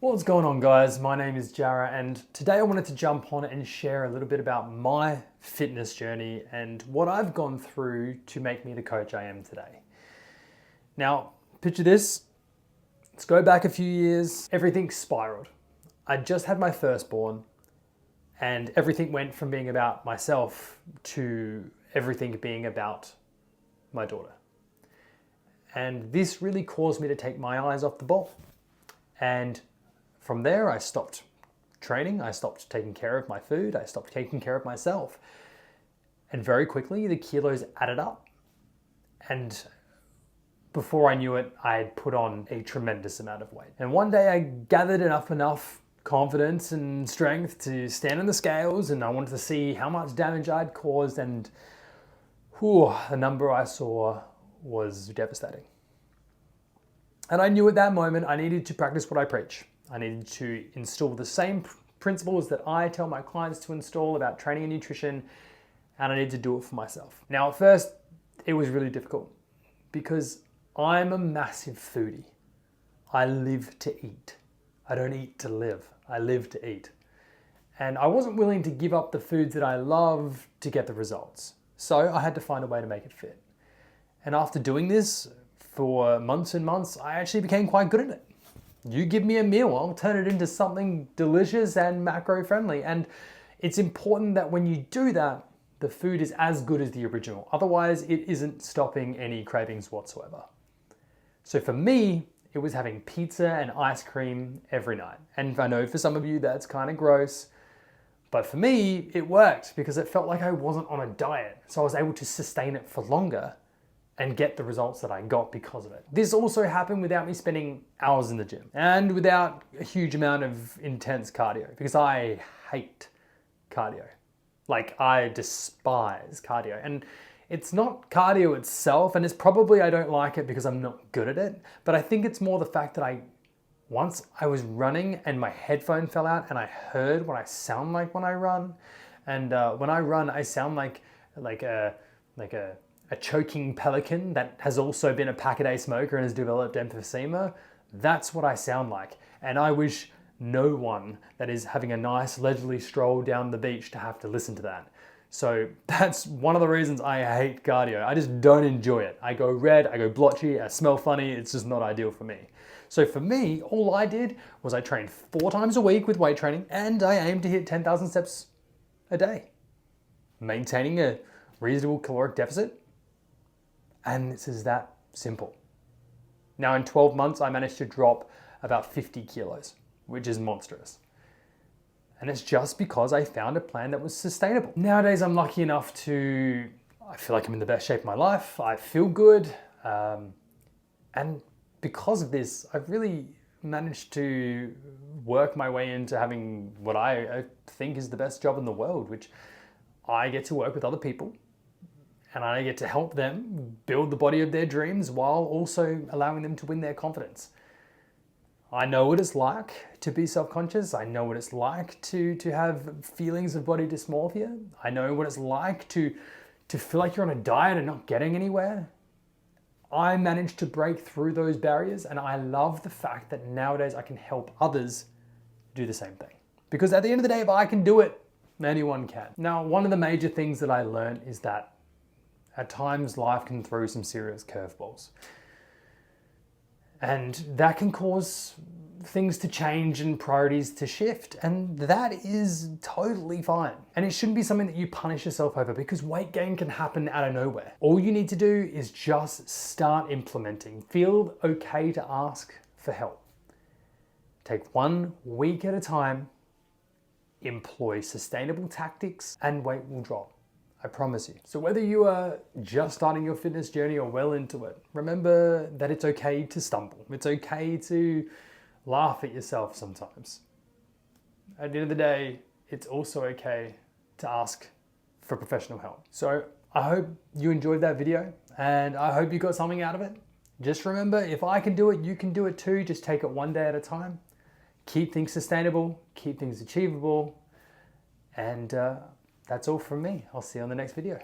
What's going on, guys? My name is Jara, and today I wanted to jump on and share a little bit about my fitness journey and what I've gone through to make me the coach I am today. Now, picture this. Let's go back a few years. Everything spiraled. I just had my firstborn, and everything went from being about myself to everything being about my daughter. And this really caused me to take my eyes off the ball. And from there, I stopped training, I stopped taking care of my food, I stopped taking care of myself. And very quickly, the kilos added up. And before I knew it, I had put on a tremendous amount of weight. And one day I gathered enough confidence and strength to stand on the scales, and I wanted to see how much damage I'd caused, and the number I saw was devastating. And I knew at that moment I needed to practice what I preach. I needed to instill the same principles that I tell my clients to install about training and nutrition, and I needed to do it for myself. Now, at first, it was really difficult because I'm a massive foodie. I live to eat. I don't eat to live. I live to eat. And I wasn't willing to give up the foods that I love to get the results. So I had to find a way to make it fit. And after doing this for months and months, I actually became quite good at it. You give me a meal, I'll turn it into something delicious and macro friendly. And it's important that when you do that, the food is as good as the original. Otherwise, it isn't stopping any cravings whatsoever. So for me, it was having pizza and ice cream every night. And I know for some of you that's kind of gross, but for me, it worked because it felt like I wasn't on a diet. So I was able to sustain it for longer and get the results that I got because of it. This also happened without me spending hours in the gym and without a huge amount of intense cardio, because I hate cardio. Like, I despise cardio. And it's not cardio itself, and it's probably I don't like it because I'm not good at it, but I think it's more the fact that once I was running and my headphone fell out and I heard what I sound like when I run. And when I run, I sound like a choking pelican that has also been a pack-a-day smoker and has developed emphysema. That's what I sound like. And I wish no one that is having a nice leisurely stroll down the beach to have to listen to that. So that's one of the reasons I hate cardio. I just don't enjoy it. I go red, I go blotchy, I smell funny. It's just not ideal for me. So for me, all I did was I trained 4 times a week with weight training, and I aimed to hit 10,000 steps a day, maintaining a reasonable caloric deficit. And this is that simple. Now in 12 months, I managed to drop about 50 kilos, which is monstrous. And it's just because I found a plan that was sustainable. Nowadays, I'm lucky enough I feel like I'm in the best shape of my life. I feel good. And because of this, I've really managed to work my way into having what I think is the best job in the world, which I get to work with other people. And I get to help them build the body of their dreams while also allowing them to win their confidence. I know what it's like to be self-conscious. I know what it's like to have feelings of body dysmorphia. I know what it's like to feel like you're on a diet and not getting anywhere. I managed to break through those barriers, and I love the fact that nowadays I can help others do the same thing. Because at the end of the day, if I can do it, anyone can. Now, one of the major things that I learned is that at times, life can throw some serious curveballs. And that can cause things to change and priorities to shift. And that is totally fine. And it shouldn't be something that you punish yourself over, because weight gain can happen out of nowhere. All you need to do is just start implementing. Feel okay to ask for help. Take 1 week at a time, employ sustainable tactics, and weight will drop. I promise you. So whether you are just starting your fitness journey or well into it, remember that it's okay to stumble. It's okay to laugh at yourself sometimes. At the end of the day, it's also okay to ask for professional help. So I hope you enjoyed that video, and I hope you got something out of it. Just remember, if I can do it, you can do it too. Just take it one day at a time. Keep things sustainable, keep things achievable, and that's all from me. I'll see you on the next video.